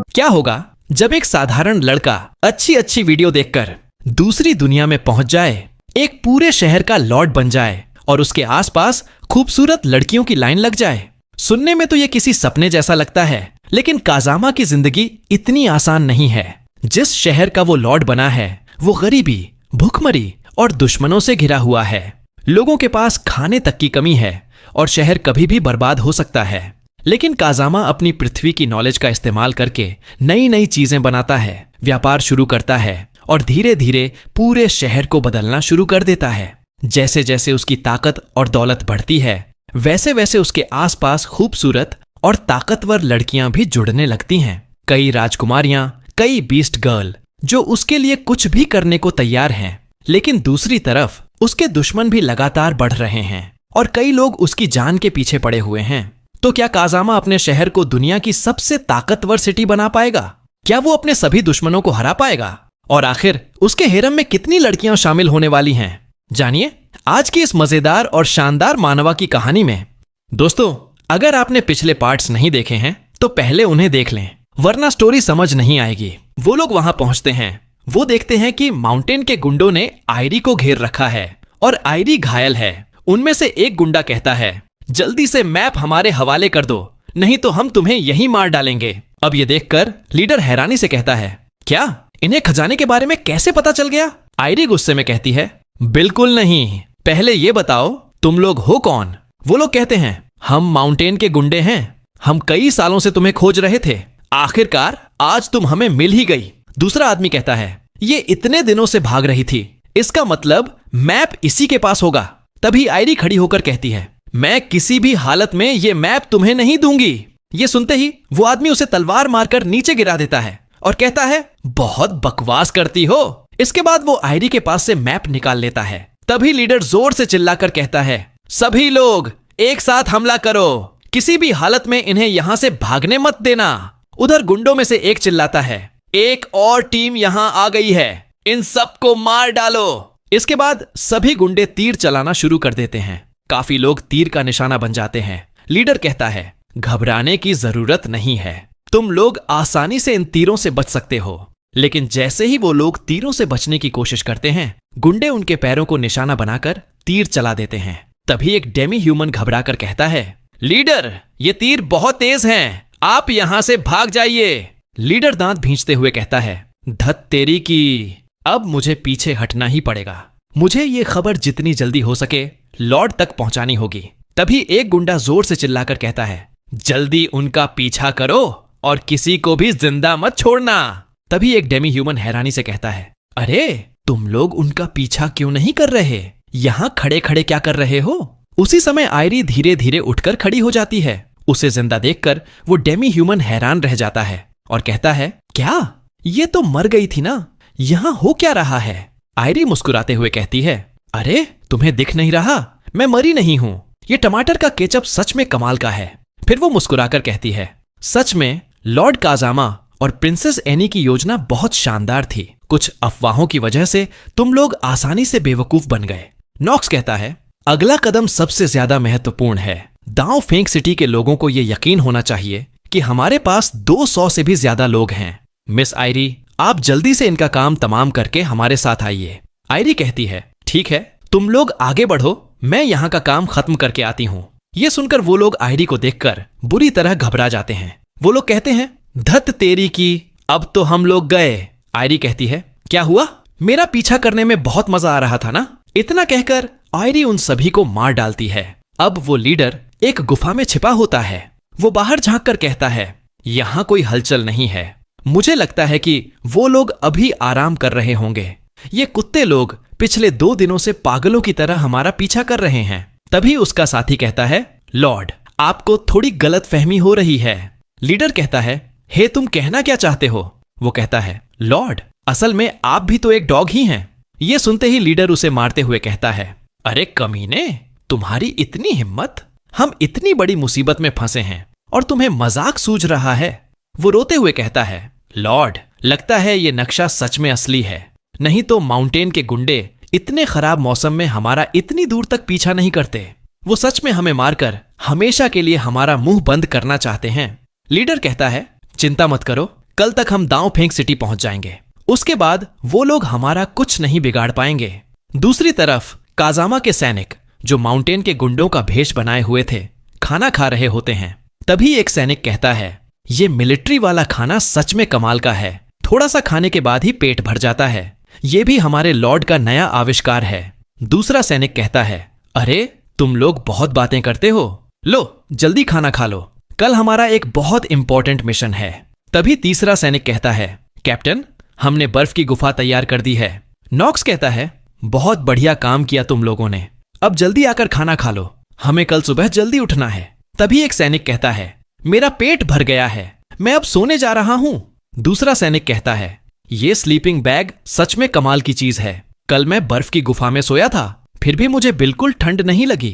क्या होगा जब एक साधारण लड़का अच्छी अच्छी वीडियो देखकर दूसरी दुनिया में पहुंच जाए, एक पूरे शहर का लॉर्ड बन जाए और उसके आसपास खूबसूरत लड़कियों की लाइन लग जाए। सुनने में तो ये किसी सपने जैसा लगता है, लेकिन काजामा की जिंदगी इतनी आसान नहीं है। जिस शहर का वो लॉर्ड बना है वो गरीबी, भूखमरी और दुश्मनों से घिरा हुआ है। लोगों के पास खाने तक की कमी है और शहर कभी भी बर्बाद हो सकता है। लेकिन काजामा अपनी पृथ्वी की नॉलेज का इस्तेमाल करके नई नई चीजें बनाता है, व्यापार शुरू करता है और धीरे धीरे पूरे शहर को बदलना शुरू कर देता है। जैसे जैसे उसकी ताकत और दौलत बढ़ती है, वैसे वैसे उसके आसपास खूबसूरत और ताकतवर लड़कियां भी जुड़ने लगती हैं। कई राजकुमारियां, कई बीस्ट गर्ल जो उसके लिए कुछ भी करने को तैयार हैं। लेकिन दूसरी तरफ उसके दुश्मन भी लगातार बढ़ रहे हैं और कई लोग उसकी जान के पीछे पड़े हुए हैं। तो क्या काजामा अपने शहर को दुनिया की सबसे ताकतवर सिटी बना पाएगा? क्या वो अपने सभी दुश्मनों को हरा पाएगा? और आखिर उसके हेरम में कितनी लड़कियां शामिल होने वाली हैं? जानिए आज की इस मजेदार और शानदार मानवा की कहानी में। दोस्तों, अगर आपने पिछले पार्ट्स नहीं देखे हैं तो पहले उन्हें देख लें, वरना स्टोरी समझ नहीं आएगी। वो लोग वहां पहुंचते हैं, वो देखते हैं कि माउंटेन के गुंडों ने आयरी को घेर रखा है और आयरी घायल है। उनमें से एक गुंडा कहता है, जल्दी से मैप हमारे हवाले कर दो, नहीं तो हम तुम्हें यहीं मार डालेंगे। अब ये देखकर लीडर हैरानी से कहता है, क्या इन्हें खजाने के बारे में कैसे पता चल गया? आयरी गुस्से में कहती है, बिल्कुल नहीं, पहले ये बताओ तुम लोग हो कौन? वो लोग कहते हैं, हम माउंटेन के गुंडे हैं, हम कई सालों से तुम्हें खोज रहे थे, आखिरकार आज तुम हमें मिल ही गई। दूसरा आदमी कहता है, ये इतने दिनों से भाग रही थी, इसका मतलब मैप इसी के पास होगा। तभी आयरी खड़ी होकर कहती है, मैं किसी भी हालत में ये मैप तुम्हें नहीं दूंगी। ये सुनते ही वो आदमी उसे तलवार मारकर नीचे गिरा देता है और कहता है, बहुत बकवास करती हो। इसके बाद वो आयरी के पास से मैप निकाल लेता है। तभी लीडर जोर से चिल्लाकर कहता है, सभी लोग एक साथ हमला करो, किसी भी हालत में इन्हें यहां से भागने मत देना। उधर गुंडों में से एक चिल्लाता है, एक और टीम यहां आ गई है, इन सबको मार डालो। इसके बाद सभी गुंडे तीर चलाना शुरू कर देते हैं। काफी लोग तीर का निशाना बन जाते हैं। लीडर कहता है, घबराने की जरूरत नहीं है, तुम लोग आसानी से इन तीरों से बच सकते हो। लेकिन जैसे ही वो लोग तीरों से बचने की कोशिश करते हैं, गुंडे उनके पैरों को निशाना बनाकर तीर चला देते हैं। तभी एक डेमी ह्यूमन घबराकर कहता है, लीडर ये तीर बहुत तेज हैं, आप यहां से भाग जाइए। लीडर दांत भींचते हुए कहता है, धत तेरी की, अब मुझे पीछे हटना ही पड़ेगा। मुझे ये खबर जितनी जल्दी हो सके लॉर्ड तक पहुंचानी होगी। तभी एक गुंडा जोर से चिल्लाकर कहता है, जल्दी उनका पीछा करो और किसी को भी जिंदा मत छोड़ना। तभी एक डेमी ह्यूमन हैरानी से कहता है, अरे तुम लोग उनका पीछा क्यों नहीं कर रहे? यहां खड़े खड़े क्या कर रहे हो? उसी समय आयरी धीरे धीरे उठकर खड़ी हो जाती है। उसे जिंदा देखकर वो डेमी ह्यूमन हैरान रह जाता है और कहता है, क्या ये तो मर गई थी ना, यहां हो क्या रहा है? आयरी मुस्कुराते हुए कहती है, अरे तुम्हें दिख नहीं रहा, मैं मरी नहीं हूं, ये टमाटर का केचप सच में कमाल का है। फिर वो मुस्कुराकर कहती है, सच में लॉर्ड काजामा और प्रिंसेस एनी की योजना बहुत शानदार थी। कुछ अफवाहों की वजह से तुम लोग आसानी से बेवकूफ बन गए। नॉक्स कहता है, अगला कदम सबसे ज्यादा महत्वपूर्ण है। दांव फेंक सिटी के लोगों को यह यकीन होना चाहिए कि हमारे पास 200 से भी ज्यादा लोग हैं। मिस आयरी, आप जल्दी से इनका काम तमाम करके हमारे साथ आइए। आयरी कहती है, ठीक है, तुम लोग आगे बढ़ो, मैं यहाँ का काम खत्म करके आती हूँ। ये सुनकर वो लोग आयरी को देखकर बुरी तरह घबरा जाते हैं। वो लोग कहते हैं, धत तेरी की, अब तो हम लोग गए। आयरी कहती है, क्या हुआ? मेरा पीछा करने में बहुत मजा आ रहा था ना। इतना कहकर आयरी उन सभी को मार डालती है। अब वो लीडर एक गुफा में छिपा होता है। वो बाहर झांक कर कहता है, यहां कोई हलचल नहीं है। मुझे लगता है कि वो लोग अभी आराम कर रहे होंगे। ये कुत्ते लोग पिछले 2 दिनों से पागलों की तरह हमारा पीछा कर रहे हैं। तभी उसका साथी कहता है, लॉर्ड आपको थोड़ी गलत फहमी हो रही है। लीडर कहता है, हे तुम कहना क्या चाहते हो? वो कहता है, लॉर्ड असल में आप भी तो एक डॉग ही हैं। ये सुनते ही लीडर उसे मारते हुए कहता है, अरे कमीने, तुम्हारी इतनी हिम्मत, हम इतनी बड़ी मुसीबत में फंसे हैं और तुम्हें मजाक सूझ रहा है। वो रोते हुए कहता है, लॉर्ड लगता है ये नक्शा सच में असली है, नहीं तो माउंटेन के गुंडे इतने खराब मौसम में हमारा इतनी दूर तक पीछा नहीं करते। वो सच में हमें मारकर हमेशा के लिए हमारा मुंह बंद करना चाहते हैं। लीडर कहता है, चिंता मत करो, कल तक हम दांव फेंक सिटी पहुंच जाएंगे। उसके बाद वो लोग हमारा कुछ नहीं बिगाड़ पाएंगे। दूसरी तरफ काजामा के सैनिक, जो माउंटेन के गुंडों का भेष बनाए हुए थे, खाना खा रहे होते हैं। तभी एक सैनिक कहता है, ये मिलिट्री वाला खाना सच में कमाल का है। थोड़ा सा खाने के बाद ही पेट भर जाता है। ये भी हमारे लॉर्ड का नया आविष्कार है। दूसरा सैनिक कहता है, अरे तुम लोग बहुत बातें करते हो, लो जल्दी खाना खा लो, कल हमारा एक बहुत इंपॉर्टेंट मिशन है। तभी तीसरा सैनिक कहता है, कैप्टन हमने बर्फ की गुफा तैयार कर दी है। नॉक्स कहता है, बहुत बढ़िया काम किया तुम लोगों ने, अब जल्दी आकर खाना खा लो, हमें कल सुबह जल्दी उठना है। तभी एक सैनिक कहता है, मेरा पेट भर गया है, मैं अब सोने जा रहा हूं। दूसरा सैनिक कहता है, ये स्लीपिंग बैग सच में कमाल की चीज है। कल मैं बर्फ की गुफा में सोया था, फिर भी मुझे बिल्कुल ठंड नहीं लगी।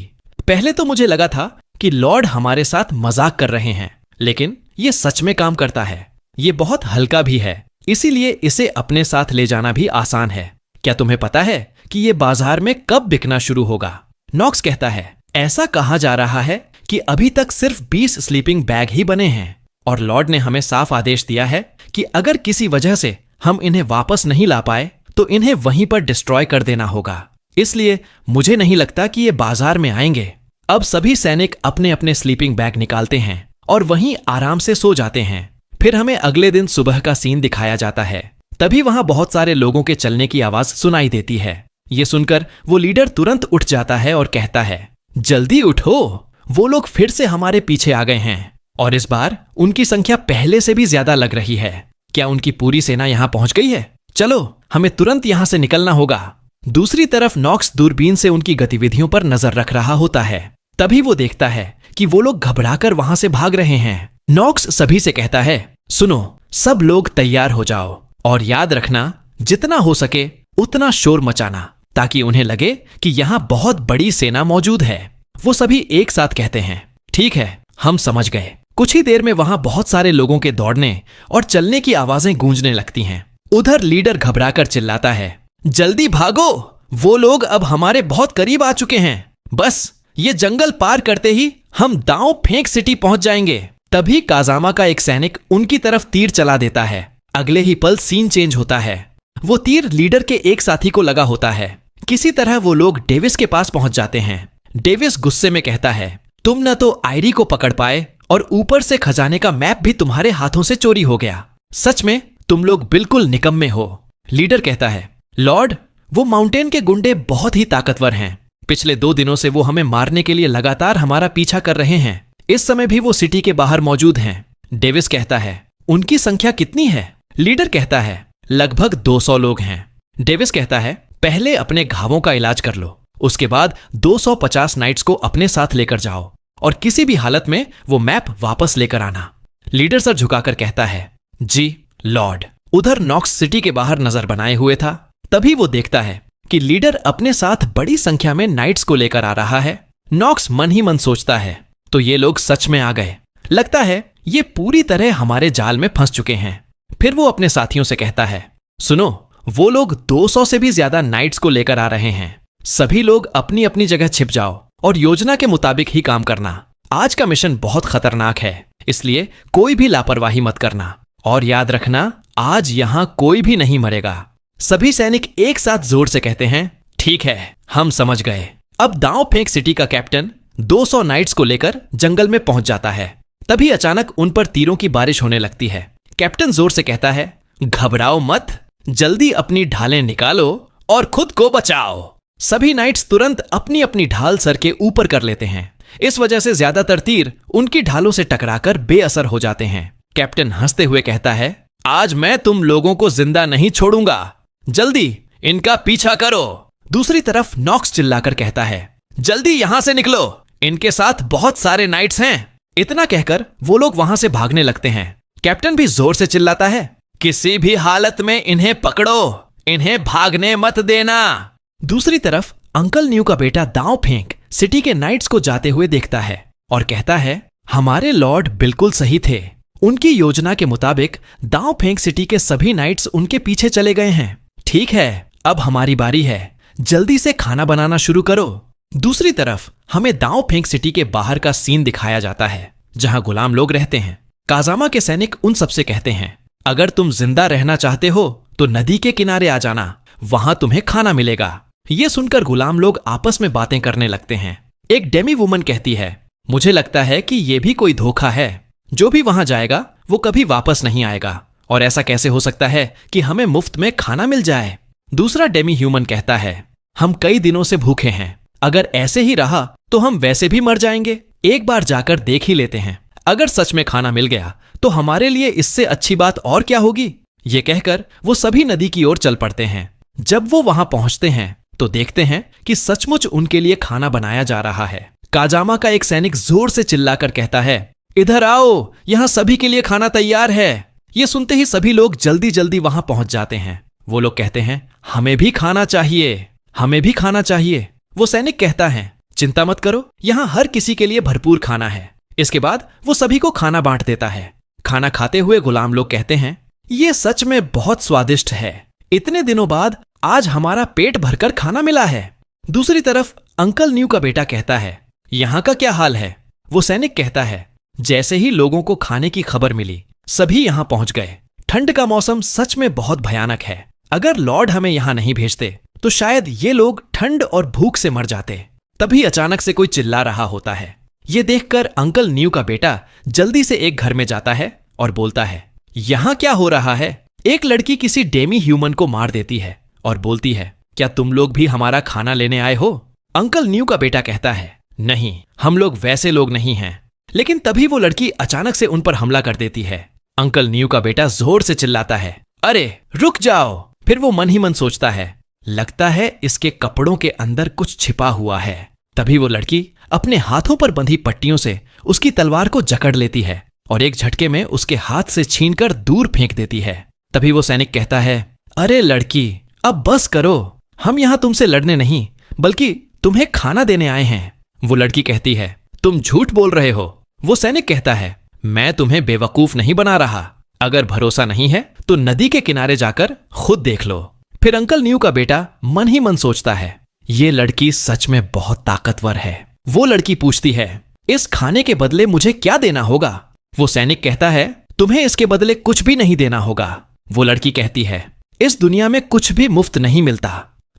पहले तो मुझे लगा था कि लॉर्ड हमारे साथ मजाक कर रहे हैं, लेकिन ये सच में काम करता है। ये बहुत हल्का भी है, इसीलिए इसे अपने साथ ले जाना भी आसान है। क्या तुम्हें पता है कि ये बाजार में कब बिकना शुरू होगा? नॉक्स कहता है, ऐसा कहा जा रहा है कि अभी तक सिर्फ 20 स्लीपिंग बैग ही बने हैं और लॉर्ड ने हमें साफ आदेश दिया है कि अगर किसी वजह से हम इन्हें वापस नहीं ला पाए तो इन्हें वहीं पर डिस्ट्रॉय कर देना होगा। इसलिए मुझे नहीं लगता कि ये बाजार में आएंगे। अब सभी सैनिक अपने अपने स्लीपिंग बैग निकालते हैं और वहीं आराम से सो जाते हैं। फिर हमें अगले दिन सुबह का सीन दिखाया जाता है। तभी वहां बहुत सारे लोगों के चलने की आवाज सुनाई देती है। ये सुनकर वो लीडर तुरंत उठ जाता है और कहता है, जल्दी उठो, वो लोग फिर से हमारे पीछे आ गए हैं और इस बार उनकी संख्या पहले से भी ज्यादा लग रही है। क्या उनकी पूरी सेना यहां पहुंच गई है? चलो हमें तुरंत यहां से निकलना होगा। दूसरी तरफ नॉक्स दूरबीन से उनकी गतिविधियों पर नजर रख रहा होता है। तभी वो देखता है कि वो लोग घबराकर वहां से भाग रहे हैं। नॉक्स सभी से कहता है, सुनो, सब लोग तैयार हो जाओ और याद रखना, जितना हो सके उतना शोर मचाना, ताकि उन्हें लगे कि यहां बहुत बड़ी सेना मौजूद है। वो सभी एक साथ कहते हैं, ठीक है, हम समझ गए। कुछ ही देर में वहां बहुत सारे लोगों के दौड़ने और चलने की आवाजें गूंजने लगती हैं। उधर लीडर घबराकर चिल्लाता है, जल्दी भागो, वो लोग अब हमारे बहुत करीब आ चुके हैं। बस ये जंगल पार करते ही हम दांव फेंक सिटी पहुंच जाएंगे। तभी काजामा का एक सैनिक उनकी तरफ तीर चला देता है। अगले ही पल सीन चेंज होता है। वो तीर लीडर के एक साथी को लगा होता है। किसी तरह वो लोग डेविस के पास पहुंच जाते हैं। डेविस गुस्से में कहता है, तुम न तो आयरी को पकड़ पाए और ऊपर से खजाने का मैप भी तुम्हारे हाथों से चोरी हो गया। सच में तुम लोग बिल्कुल निकम्मे हो। लीडर कहता है, लॉर्ड, वो माउंटेन के गुंडे बहुत ही ताकतवर हैं। पिछले 2 दिनों से वो हमें मारने के लिए लगातार हमारा पीछा कर रहे हैं। इस समय भी वो सिटी के बाहर मौजूद हैं। डेविस कहता है, उनकी संख्या कितनी है? लीडर कहता है, लगभग 200 लोग हैं। डेविस कहता है, पहले अपने घावों का इलाज कर लो, उसके बाद 250 नाइट्स को अपने साथ लेकर जाओ और किसी भी हालत में वो मैप वापस लेकर आना। लीडर सर झुकाकर कहता है, जी लॉर्ड। उधर नॉक्स सिटी के बाहर नजर बनाए हुए था। तभी वो देखता है कि लीडर अपने साथ बड़ी संख्या में नाइट्स को लेकर आ रहा है। नॉक्स मन ही मन सोचता है, तो ये लोग सच में आ गए। लगता है ये पूरी तरह हमारे जाल में फंस चुके हैं। फिर वो अपने साथियों से कहता है, सुनो, वो लोग 200 से भी ज्यादा नाइट्स को लेकर आ रहे हैं। सभी लोग अपनी अपनी जगह छिप जाओ और योजना के मुताबिक ही काम करना। आज का मिशन बहुत खतरनाक है, इसलिए कोई भी लापरवाही मत करना और याद रखना, आज यहां कोई भी नहीं मरेगा। सभी सैनिक एक साथ जोर से कहते हैं, ठीक है, हम समझ गए। अब दांव फेंक सिटी का कैप्टन 200 नाइट्स को लेकर जंगल में पहुंच जाता है। तभी अचानक उन पर तीरों की बारिश होने लगती है। कैप्टन जोर से कहता है, घबराओ मत, जल्दी अपनी ढालें निकालो और खुद को बचाओ। सभी नाइट्स तुरंत अपनी अपनी ढाल सर के ऊपर कर लेते हैं। इस वजह से ज्यादातर तीर उनकी ढालों से टकराकर बेअसर हो जाते हैं। कैप्टन हंसते हुए कहता है, आज मैं तुम लोगों को जिंदा नहीं छोड़ूंगा, जल्दी इनका पीछा करो। दूसरी तरफ नॉक्स चिल्लाकर कहता है, जल्दी यहां से निकलो, इनके साथ बहुत सारे नाइट्स हैं। इतना कहकर वो लोग वहां से भागने लगते हैं। कैप्टन भी जोर से चिल्लाता है, किसी भी हालत में इन्हें पकड़ो, इन्हें भागने मत देना। दूसरी तरफ अंकल न्यू का बेटा दांव फेंक सिटी के नाइट्स को जाते हुए देखता है और कहता है, हमारे लॉर्ड बिल्कुल सही थे। उनकी योजना के मुताबिक दांव फेंक सिटी के सभी नाइट्स उनके पीछे चले गए हैं। ठीक है, अब हमारी बारी है, जल्दी से खाना बनाना शुरू करो। दूसरी तरफ हमें दांव फेंक सिटी के बाहर का सीन दिखाया जाता है जहां गुलाम लोग रहते हैं। काजामा के सैनिक उन सबसे कहते हैं, अगर तुम जिंदा रहना चाहते हो तो नदी के किनारे आ जाना, वहां तुम्हें खाना मिलेगा। ये सुनकर गुलाम लोग आपस में बातें करने लगते हैं। एक डेमी वुमन कहती है, मुझे लगता है कि यह भी कोई धोखा है। जो भी वहां जाएगा वो कभी वापस नहीं आएगा, और ऐसा कैसे हो सकता है कि हमें मुफ्त में खाना मिल जाए। दूसरा डेमी ह्यूमन कहता है, हम कई दिनों से भूखे हैं, अगर ऐसे ही रहा तो हम वैसे भी मर जाएंगे। एक बार जाकर देख ही लेते हैं, अगर सच में खाना मिल गया तो हमारे लिए इससे अच्छी बात और क्या होगी। ये कहकर वो सभी नदी की ओर चल पड़ते हैं। जब वो वहां पहुंचते हैं तो देखते हैं कि सचमुच उनके लिए खाना बनाया जा रहा है। काजामा का एक सैनिक जोर से चिल्लाकर कहता है, इधर आओ, यहां सभी के लिए खाना तैयार है। ये सुनते ही सभी लोग जल्दी जल्दी वहां पहुंच जाते हैं। वो लोग कहते हैं, हमें भी खाना चाहिए, हमें भी खाना चाहिए। वो सैनिक कहता है, चिंता मत करो, यहां हर किसी के लिए भरपूर खाना है। इसके बाद वो सभी को खाना बांट देता है। खाना खाते हुए गुलाम लोग कहते हैं, ये सच में बहुत स्वादिष्ट है, इतने दिनों बाद आज हमारा पेट भरकर खाना मिला है। दूसरी तरफ अंकल न्यू का बेटा कहता है, यहां का क्या हाल है। वो सैनिक कहता है, जैसे ही लोगों को खाने की खबर मिली सभी यहां पहुंच गए। ठंड का मौसम सच में बहुत भयानक है, अगर लॉर्ड हमें यहां नहीं भेजते तो शायद ये लोग ठंड और भूख से मर जाते। तभी अचानक से कोई चिल्ला रहा होता है। ये देखकर अंकल न्यू का बेटा जल्दी से एक घर में जाता है और बोलता है, यहां क्या हो रहा है। एक लड़की किसी डेमी ह्यूमन को मार देती है और बोलती है, क्या तुम लोग भी हमारा खाना लेने आए हो। अंकल न्यू का बेटा कहता है, नहीं, हम लोग वैसे लोग नहीं हैं। लेकिन तभी वो लड़की अचानक से उन पर हमला कर देती है। अंकल न्यू का बेटा जोर से चिल्लाता है, अरे रुक जाओ। फिर वो मन ही मन सोचता है, लगता है इसके कपड़ों के अंदर कुछ छिपा हुआ है। तभी वो लड़की अपने हाथों पर बंधी पट्टियों से उसकी तलवार को जकड़ लेती है और एक झटके में उसके हाथ से छीनकर दूर फेंक देती है। तभी वो सैनिक कहता है, अरे लड़की, अब बस करो, हम यहां तुमसे लड़ने नहीं बल्कि तुम्हें खाना देने आए हैं। वो लड़की कहती है, तुम झूठ बोल रहे हो। वो सैनिक कहता है, मैं तुम्हें बेवकूफ नहीं बना रहा, अगर भरोसा नहीं है तो नदी के किनारे जाकर खुद देख लो। फिर अंकल न्यू का बेटा मन ही मन सोचता है, ये लड़की सच में बहुत ताकतवर है। वो लड़की पूछती है, इस खाने के बदले मुझे क्या देना होगा। वो सैनिक कहता है, तुम्हें इसके बदले कुछ भी नहीं देना होगा। वो लड़की कहती है, इस दुनिया में कुछ भी मुफ्त नहीं मिलता,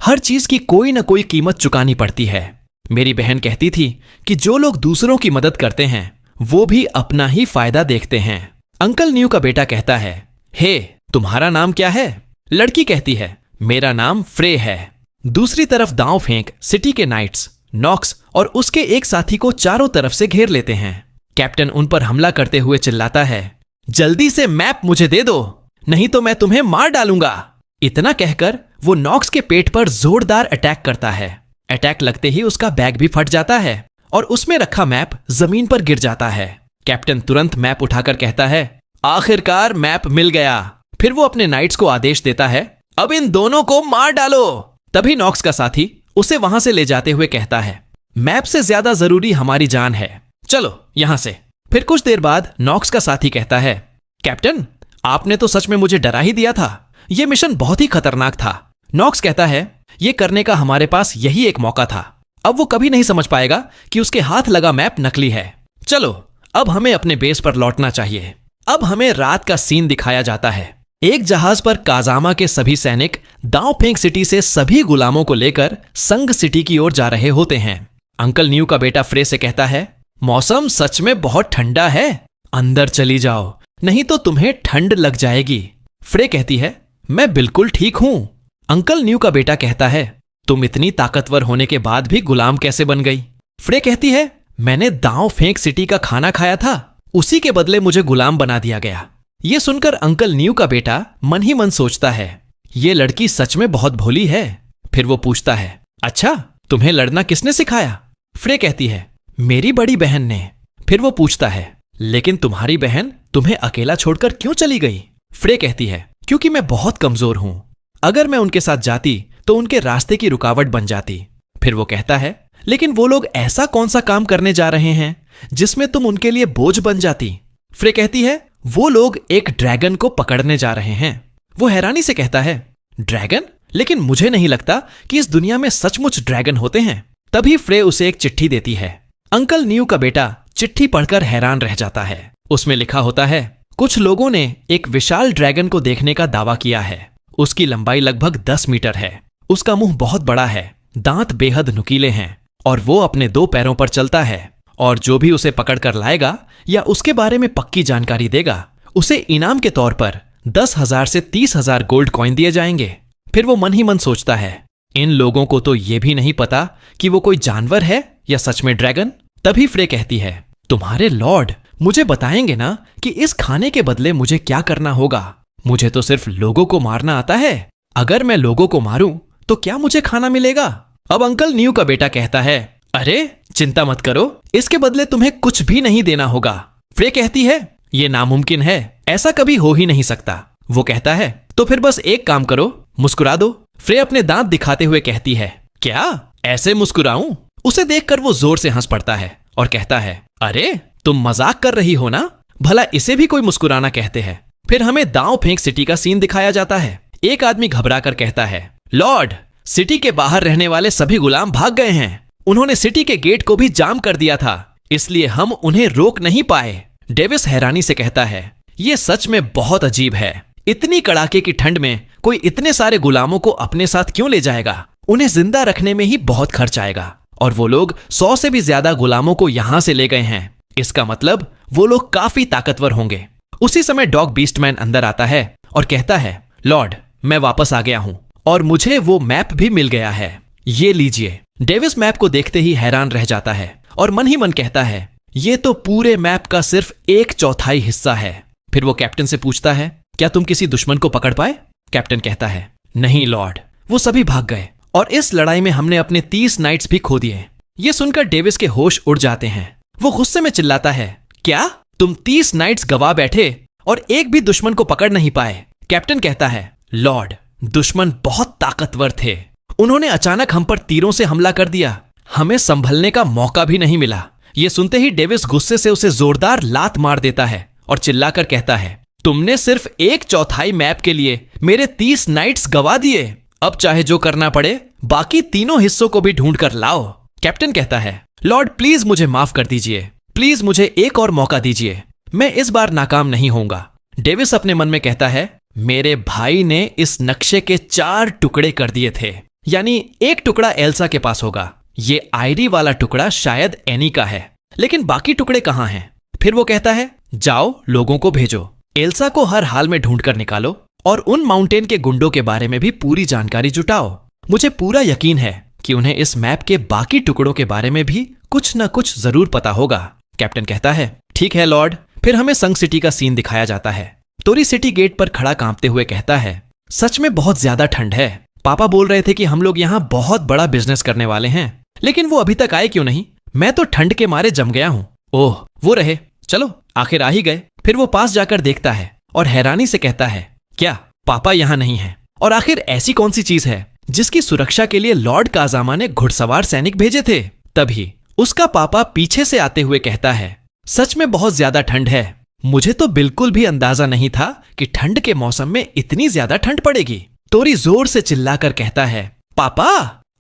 हर चीज की कोई ना कोई कीमत चुकानी पड़ती है। मेरी बहन कहती थी कि जो लोग दूसरों की मदद करते हैं वो भी अपना ही फायदा देखते हैं। अंकल न्यू का बेटा कहता है, हे, तुम्हारा नाम क्या है। लड़की कहती है, मेरा नाम फ्रे है। दूसरी तरफ दांव फेंक सिटी के नाइट्स नॉक्स और उसके एक साथी को चारों तरफ से घेर लेते हैं। कैप्टन उन पर हमला करते हुए चिल्लाता है, जल्दी से मैप मुझे दे दो, नहीं तो मैं तुम्हें मार डालूंगा। इतना कहकर वो नॉक्स के पेट पर जोरदार अटैक करता है। अटैक लगते ही उसका बैग भी फट जाता है और उसमें रखा मैप जमीन पर गिर जाता है। कैप्टन तुरंत मैप उठाकर कहता है, आखिरकार मैप मिल गया। फिर वो अपने नाइट्स को आदेश देता है, अब इन दोनों को मार डालो। तभी नॉक्स का साथी उसे वहां से ले जाते हुए कहता है, मैप से ज्यादा जरूरी हमारी जान है, चलो यहां से। फिर कुछ देर बाद नॉक्स का साथी कहता है, कैप्टन, आपने तो सच में मुझे डरा ही दिया था, यह मिशन बहुत ही खतरनाक था। नॉक्स कहता है, यह करने का हमारे पास यही एक मौका था, अब वो कभी नहीं समझ पाएगा कि उसके हाथ लगा मैप नकली है। चलो अब हमें अपने बेस पर लौटना चाहिए। अब हमें रात का सीन दिखाया जाता है। एक जहाज पर काजामा के सभी सैनिक दांव फेंक सिटी से सभी गुलामों को लेकर संग सिटी की ओर जा रहे होते हैं। अंकल न्यू का बेटा फ्रे से कहता है, मौसम सच में बहुत ठंडा है, अंदर चली जाओ, नहीं तो तुम्हें ठंड लग जाएगी। फ्रे कहती है, मैं बिल्कुल ठीक हूं। अंकल न्यू का बेटा कहता है, तुम इतनी ताकतवर होने के बाद भी गुलाम कैसे बन गई। फ्रे कहती है, मैंने दांव फेंक सिटी का खाना खाया था, उसी के बदले मुझे गुलाम बना दिया गया। यह सुनकर अंकल न्यू का बेटा मन ही मन सोचता है, ये लड़की सच में बहुत भोली है। फिर वो पूछता है, अच्छा तुम्हें लड़ना किसने सिखाया। फ्रे कहती है, मेरी बड़ी बहन ने। फिर वो पूछता है, लेकिन तुम्हारी बहन तुम्हें अकेला छोड़कर क्यों चली गई। फ्रे कहती है, क्योंकि मैं बहुत कमजोर हूं, अगर मैं उनके साथ जाती तो उनके रास्ते की रुकावट बन जाती। फिर वो कहता है, लेकिन वो लोग ऐसा कौन सा काम करने जा रहे हैं जिसमें तुम उनके लिए बोझ बन जाती। फ्रे कहती है, वो लोग एक ड्रैगन को पकड़ने जा रहे हैं। वो हैरानी से कहता है, ड्रैगन? लेकिन मुझे नहीं लगता कि इस दुनिया में सचमुच ड्रैगन होते हैं। तभी फ्रे उसे एक चिट्ठी देती है। अंकल न्यू का बेटा चिट्ठी पढ़कर हैरान रह जाता है। उसमें लिखा होता है, कुछ लोगों ने एक विशाल ड्रैगन को देखने का दावा किया है। उसकी लंबाई लगभग 10 मीटर है। उसका मुंह बहुत बड़ा है, दांत बेहद नुकीले हैं और वो अपने 2 पैरों पर चलता है। और जो भी उसे पकड़ कर लाएगा या उसके बारे में पक्की जानकारी देगा, उसे इनाम के तौर पर 10,000 से 30,000 गोल्ड कॉइन दिए जाएंगे। फिर वो मन ही मन सोचता है, इन लोगों को तो ये भी नहीं पता कि वो कोई जानवर है या सच में ड्रैगन। तभी फ्रे कहती है, तुम्हारे लॉर्ड मुझे बताएंगे ना कि इस खाने के बदले मुझे क्या करना होगा? मुझे तो सिर्फ लोगों को मारना आता है। अगर मैं लोगों को मारूं तो क्या मुझे खाना मिलेगा? अब अंकल न्यू का बेटा कहता है, अरे चिंता मत करो, इसके बदले तुम्हें कुछ भी नहीं देना होगा। फ्रे कहती है, ये नामुमकिन है, ऐसा कभी हो ही नहीं सकता। वो कहता है, तो फिर बस एक काम करो, मुस्कुरा दो। फ्रे अपने दांत दिखाते हुए कहती है, क्या ऐसे मुस्कुराऊं? उसे देखकर वो जोर से हंस पड़ता है और कहता है, अरे तुम मजाक कर रही हो ना? भला इसे भी कोई मुस्कुराना कहते हैं? फिर हमें दांव फेंक सिटी का सीन दिखाया जाता है। एक आदमी घबरा कर कहता है, लॉर्ड, सिटी के बाहर रहने वाले सभी गुलाम भाग गए हैं। उन्होंने सिटी के गेट को भी जाम कर दिया था, इसलिए हम उन्हें रोक नहीं पाए। डेविस हैरानी से कहता है, ये सच में बहुत अजीब है। इतनी कड़ाके की ठंड में कोई इतने सारे गुलामों को अपने साथ क्यों ले जाएगा? उन्हें जिंदा रखने में ही बहुत खर्च आएगा और वो लोग 100 से भी ज्यादा गुलामों को यहां से ले गए हैं। इसका मतलब वो लोग काफी ताकतवर होंगे। उसी समय डॉग बीस्टमैन अंदर आता है और कहता है, लॉर्ड, मैं वापस आ गया हूं और मुझे वो मैप भी मिल गया है, ये लीजिए। डेविस मैप को देखते ही हैरान रह जाता है और मन ही मन कहता है, ये तो पूरे मैप का सिर्फ 1/4 हिस्सा है। फिर वो कैप्टन से पूछता है, क्या तुम किसी दुश्मन को पकड़ पाए? कैप्टन कहता है, नहीं लॉर्ड, वो सभी भाग गए और इस लड़ाई में हमने अपने 30 नाइट्स भी खो दिए। ये सुनकर डेविस के होश उड़ जाते हैं। वो गुस्से में चिल्लाता है, क्या तुम 30 नाइट्स गवा बैठे और एक भी दुश्मन को पकड़ नहीं पाए? कैप्टन कहता है, लॉर्ड, दुश्मन बहुत ताकतवर थे। उन्होंने अचानक हम पर तीरों से हमला कर दिया, हमें संभलने का मौका भी नहीं मिला। ये सुनते ही डेविस गुस्से से उसे जोरदार लात मार देता है और चिल्लाकर कहता है, तुमने सिर्फ 1/4 मैप के लिए मेरे 30 नाइट्स गवा दिए। अब चाहे जो करना पड़े, बाकी तीनों हिस्सों को भी ढूंढ कर लाओ। कैप्टन कहता है, लॉर्ड प्लीज मुझे माफ कर दीजिए, प्लीज मुझे एक और मौका दीजिए, मैं इस बार नाकाम नहीं होऊंगा। डेविस अपने मन में कहता है, मेरे भाई ने इस नक्शे के 4 टुकड़े कर दिए थे, यानी एक टुकड़ा एल्सा के पास होगा, ये आयरी वाला टुकड़ा शायद एनी का है, लेकिन बाकी टुकड़े कहां हैं? फिर वो कहता है, जाओ लोगों को भेजो, एल्सा को हर हाल में ढूंढ कर निकालो और उन माउंटेन के गुंडों के बारे में भी पूरी जानकारी जुटाओ। मुझे पूरा यकीन है कि उन्हें इस मैप के बाकी टुकड़ों के बारे में भी कुछ न कुछ जरूर पता होगा। कैप्टन कहता है, ठीक है लॉर्ड। फिर हमें संग सिटी का सीन दिखाया जाता है। तोरी सिटी गेट पर खड़ा कांपते हुए कहता है, सच में बहुत ज्यादा ठंड है। पापा बोल रहे थे कि हम लोग यहाँ बहुत बड़ा बिजनेस करने वाले हैं, लेकिन वो अभी तक आए क्यों नहीं? मैं तो ठंड के मारे जम गया हूँ। ओह, वो रहे, चलो आखिर आ ही गए। फिर वो पास जाकर देखता है और हैरानी से कहता है, क्या पापा यहाँ नहीं है? और आखिर ऐसी कौन सी चीज है जिसकी सुरक्षा के लिए लॉर्ड काजामा ने घुड़सवार सैनिक भेजे थे? तभी उसका पापा पीछे से आते हुए कहता है, सच में बहुत ज्यादा ठंड है। मुझे तो बिल्कुल भी अंदाजा नहीं था कि ठंड के मौसम में इतनी ज्यादा ठंड पड़ेगी। तोरी जोर से चिल्लाकर कहता है, पापा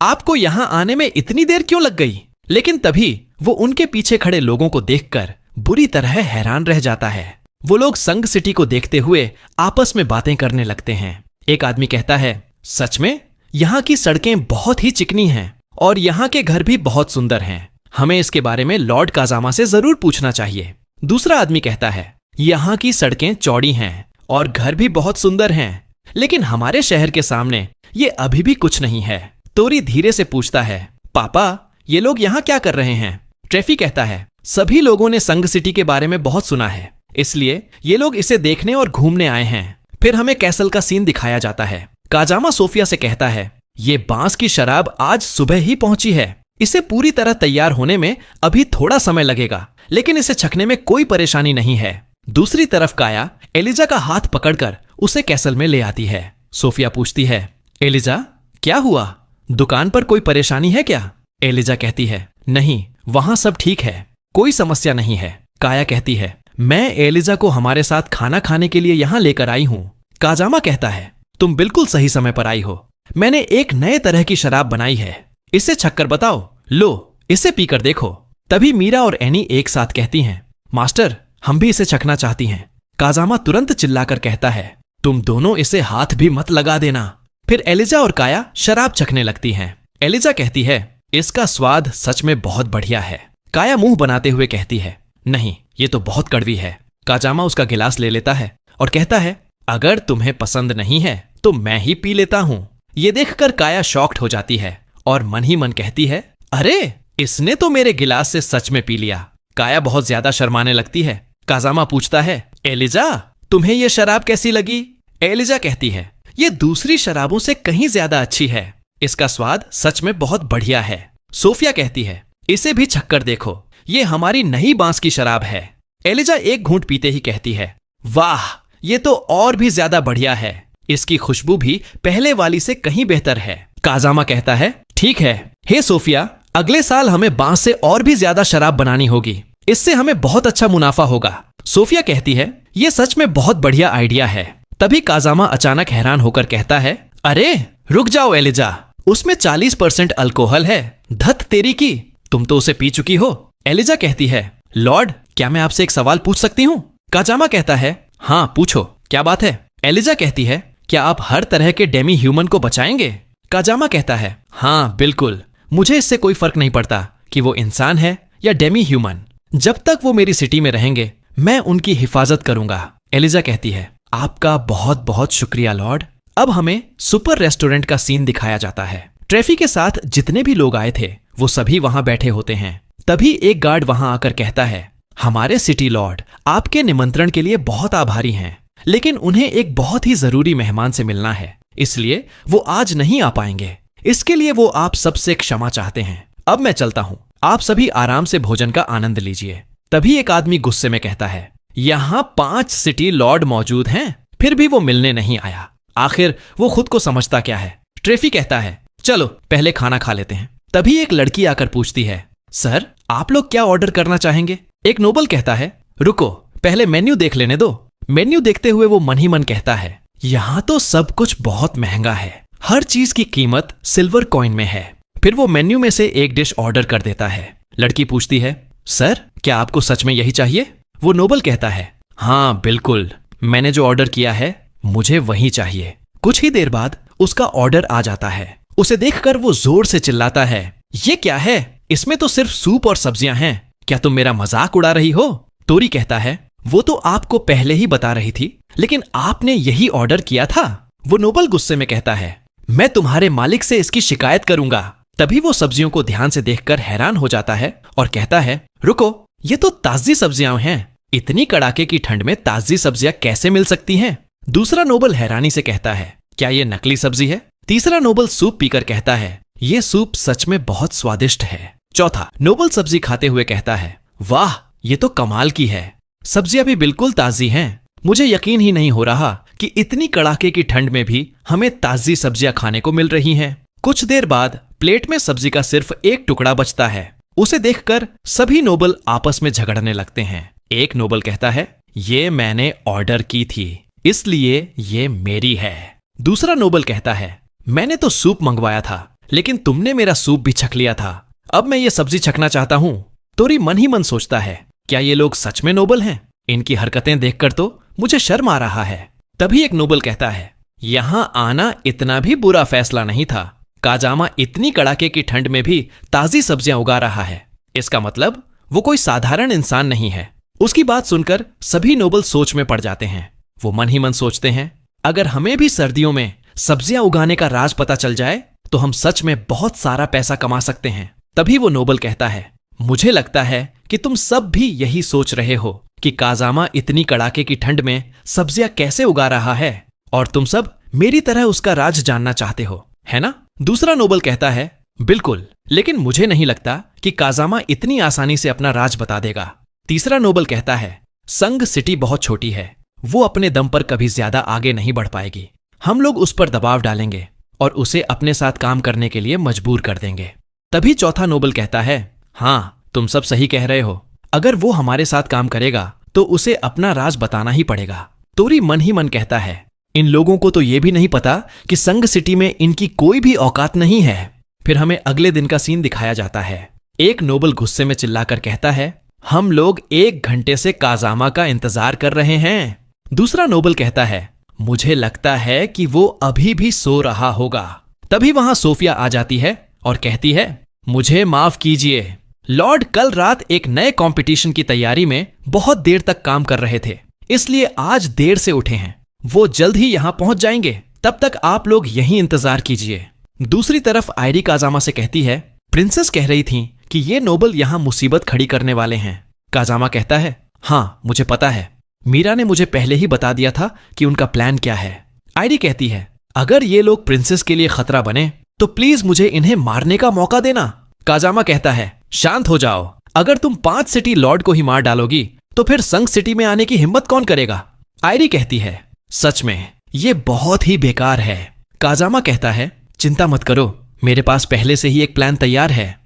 आपको यहाँ आने में इतनी देर क्यों लग गई? लेकिन तभी वो उनके पीछे खड़े लोगों को देखकर बुरी तरह हैरान रह जाता है। वो लोग संग सिटी को देखते हुए आपस में बातें करने लगते हैं। एक आदमी कहता है, सच में यहाँ की सड़कें बहुत ही चिकनी हैं और यहाँ के घर भी बहुत सुंदर हैं। हमें इसके बारे में लॉर्ड काजामा से जरूर पूछना चाहिए। दूसरा आदमी कहता है, यहाँ की सड़कें चौड़ी हैं और घर भी बहुत सुंदर हैं, लेकिन हमारे शहर के सामने ये अभी भी कुछ नहीं है। तोरी धीरे से पूछता है, पापा ये लोग यहाँ क्या कर रहे हैं? ट्रेफी कहता है, सभी लोगों ने संग सिटी के बारे में बहुत सुना है, इसलिए ये लोग इसे देखने और घूमने आए हैं। फिर हमें कैसल का सीन दिखाया जाता है। काजामा सोफिया से कहता है, ये बांस की शराब आज सुबह ही पहुंची है। इसे पूरी तरह तैयार होने में अभी थोड़ा समय लगेगा, लेकिन इसे छकने में कोई परेशानी नहीं है। दूसरी तरफ काया एलिजा का हाथ पकड़कर उसे कैसल में ले आती है। सोफिया पूछती है, एलिजा क्या हुआ? दुकान पर कोई परेशानी है क्या? एलिजा कहती है, नहीं, वहां सब ठीक है, कोई समस्या नहीं है। काया कहती है, मैं एलिजा को हमारे साथ खाना खाने के लिए यहां लेकर आई हूं। काजामा कहता है, तुम बिल्कुल सही समय पर आई हो। मैंने एक नए तरह की शराब बनाई है, इसे छककर बताओ लो इसे पीकर देखो। तभी मीरा और एनी एक साथ कहती हैं, मास्टर हम भी इसे चखना चाहती हैं। काजामा तुरंत चिल्लाकर कहता है, तुम दोनों इसे हाथ भी मत लगा देना। फिर एलिजा और काया शराब चखने लगती हैं। एलिजा कहती है, इसका स्वाद सच में बहुत बढ़िया है। काया मुंह बनाते हुए कहती है, नहीं ये तो बहुत कड़वी है। काजामा उसका गिलास ले लेता है और कहता है, अगर तुम्हें पसंद नहीं है तो मैं ही पी लेता हूं। ये देखकर काया शॉक्ड हो जाती है और मन ही मन कहती है, अरे इसने तो मेरे गिलास से सच में पी लिया। काया बहुत ज्यादा शर्माने लगती है। काजामा पूछता है, एलिजा तुम्हें यह शराब कैसी लगी? एलिजा कहती है, ये दूसरी शराबों से कहीं ज्यादा अच्छी है। इसका स्वाद सच में बहुत बढ़िया है। सोफिया कहती है, इसे भी छक्कर देखो, ये हमारी नई बांस की शराब है। एलिजा एक घूंट पीते ही कहती है, वाह ये तो और भी ज्यादा बढ़िया है। इसकी खुशबू भी पहले वाली से कहीं बेहतर है। काजामा कहता है, ठीक है हे सोफिया, अगले साल हमें बांस से और भी ज्यादा शराब बनानी होगी। इससे हमें बहुत अच्छा मुनाफा होगा। सोफिया कहती है, यह सच में बहुत बढ़िया आइडिया है। तभी काजामा अचानक हैरान होकर कहता है, अरे रुक जाओ एलिजा, उसमें 40% अल्कोहल है। धत तेरी की, तुम तो उसे पी चुकी हो। एलिजा कहती है, लॉर्ड क्या मैं आपसे एक सवाल पूछ सकती हूँ? काजामा कहता है, हाँ पूछो, क्या बात है? एलिजा कहती है, क्या आप हर तरह के डेमी ह्यूमन को बचाएंगे? काजामा कहता है, हाँ बिल्कुल, मुझे इससे कोई फर्क नहीं पड़ता कि वो इंसान है या डेमी ह्यूमन। जब तक वो मेरी सिटी में रहेंगे मैं उनकी हिफाजत करूंगा। एलिजा कहती है, आपका बहुत बहुत शुक्रिया लॉर्ड। अब हमें सुपर रेस्टोरेंट का सीन दिखाया जाता है। ट्रेफी के साथ जितने भी लोग आए थे वो सभी वहां बैठे होते हैं। तभी एक गार्ड वहां आकर कहता है, हमारे सिटी लॉर्ड आपके निमंत्रण के लिए बहुत आभारी हैं, लेकिन उन्हें एक बहुत ही जरूरी मेहमान से मिलना है, इसलिए वो आज नहीं आ पाएंगे। इसके लिए वो आप सबसे क्षमा चाहते हैं। अब मैं चलता हूं, आप सभी आराम से भोजन का आनंद लीजिए। तभी एक आदमी गुस्से में कहता है, यहां 5 सिटी लॉर्ड मौजूद हैं, फिर भी वो मिलने नहीं आया। आखिर वो खुद को समझता क्या है? ट्रेफी कहता है, चलो पहले खाना खा लेते हैं। तभी एक लड़की आकर पूछती है, सर आप लोग क्या ऑर्डर करना चाहेंगे? एक नोबल कहता है, रुको पहले मेन्यू देख लेने दो। मेन्यू देखते हुए वो मन ही मन कहता है, यहां तो सब कुछ बहुत महंगा है, हर चीज की कीमत सिल्वर कॉइन में है। फिर वो मेन्यू में से एक डिश ऑर्डर कर देता है। लड़की पूछती है, सर क्या आपको सच में यही चाहिए? वो नोबल कहता है, हाँ बिल्कुल, मैंने जो ऑर्डर किया है मुझे वही चाहिए। कुछ ही देर बाद उसका ऑर्डर आ जाता है। उसे देखकर वो जोर से चिल्लाता है, ये क्या है? इसमें तो सिर्फ सूप और सब्जियां हैं। क्या तुम मेरा मजाक उड़ा रही हो? टोरी कहता है, वो तो आपको पहले ही बता रही थी, लेकिन आपने यही ऑर्डर किया था। वो नोबल गुस्से में कहता है, मैं तुम्हारे मालिक से इसकी शिकायत करूंगा। तभी वो सब्जियों को ध्यान से देखकर हैरान हो जाता है और कहता है, रुको ये तो ताजी सब्जियां हैं। इतनी कड़ाके की ठंड में ताजी सब्जियां कैसे मिल सकती हैं? दूसरा नोबल हैरानी से कहता है, क्या ये नकली सब्जी है? तीसरा नोबल सूप पीकर कहता है, ये सूप सच में बहुत स्वादिष्ट है। चौथा नोबल सब्जी खाते हुए कहता है, वाह ये तो कमाल की है, सब्जियां भी बिल्कुल ताजी हैं। मुझे यकीन ही नहीं हो रहा कि इतनी कड़ाके की ठंड में भी हमें ताजी सब्जियां खाने को मिल रही हैं। कुछ देर बाद प्लेट में सब्जी का सिर्फ एक टुकड़ा बचता है। उसे देखकर सभी नोबल आपस में झगड़ने लगते हैं। एक नोबल कहता है, ये मैंने ऑर्डर की थी इसलिए ये मेरी है। दूसरा नोबल कहता है, मैंने तो सूप मंगवाया था, लेकिन तुमने मेरा सूप भी छक लिया था। अब मैं ये सब्जी छकना चाहता हूं। तोरी मन ही मन सोचता है, क्या ये लोग सच में नोबल हैं? इनकी हरकतें देखकर तो मुझे शर्म आ रहा है। तभी एक नोबल कहता है, यहां आना इतना भी बुरा फैसला नहीं था। काजामा इतनी कड़ाके की ठंड में भी ताजी सब्जियां उगा रहा है, इसका मतलब वो कोई साधारण इंसान नहीं है। उसकी बात सुनकर सभी नोबल सोच में पड़ जाते हैं। वो मन ही मन सोचते हैं, अगर हमें भी सर्दियों में सब्जियां उगाने का राज पता चल जाए तो हम सच में बहुत सारा पैसा कमा सकते हैं। तभी वो नोबल कहता है, मुझे लगता है कि तुम सब भी यही सोच रहे हो कि काजामा इतनी कड़ाके की ठंड में सब्जियां कैसे उगा रहा है, और तुम सब मेरी तरह उसका राज जानना चाहते हो, है ना? दूसरा नोबल कहता है, बिल्कुल, लेकिन मुझे नहीं लगता कि काजामा इतनी आसानी से अपना राज बता देगा। तीसरा नोबल कहता है, संग सिटी बहुत छोटी है, वो अपने दम पर कभी ज्यादा आगे नहीं बढ़ पाएगी। हम लोग उस पर दबाव डालेंगे और उसे अपने साथ काम करने के लिए मजबूर कर देंगे। तभी चौथा नोबल कहता है, हाँ तुम सब सही कह रहे हो, अगर वो हमारे साथ काम करेगा तो उसे अपना राज बताना ही पड़ेगा। तोरी मन ही मन कहता है, इन लोगों को तो ये भी नहीं पता कि संग सिटी में इनकी कोई भी औकात नहीं है। फिर हमें अगले दिन का सीन दिखाया जाता है। एक नोबल गुस्से में चिल्लाकर कहता है, हम लोग 1 घंटे से काजामा का इंतजार कर रहे हैं। दूसरा नोबल कहता है, मुझे लगता है कि वो अभी भी सो रहा होगा। तभी वहां सोफिया आ जाती है और कहती है, मुझे माफ कीजिए, लॉर्ड कल रात एक नए कंपटीशन की तैयारी में बहुत देर तक काम कर रहे थे, इसलिए आज देर से उठे हैं। वो जल्द ही यहां पहुंच जाएंगे, तब तक आप लोग यहीं इंतजार कीजिए। दूसरी तरफ आयरी काजामा से कहती है, प्रिंसेस कह रही थी कि ये नोबल यहां मुसीबत खड़ी करने वाले हैं। काजामा कहता है, हाँ मुझे पता है, मीरा ने मुझे पहले ही बता दिया था कि उनका प्लान क्या है। आयरी कहती है, अगर ये लोग प्रिंसेस के लिए खतरा बने तो प्लीज मुझे इन्हें मारने का मौका देना। काजामा कहता है, शांत हो जाओ, अगर तुम 5 सिटी लॉर्ड को ही मार डालोगी तो फिर संग सिटी में आने की हिम्मत कौन करेगा। आयरी कहती है, सच में ये बहुत ही बेकार है। काजामा कहता है, चिंता मत करो, मेरे पास पहले से ही एक प्लान तैयार है।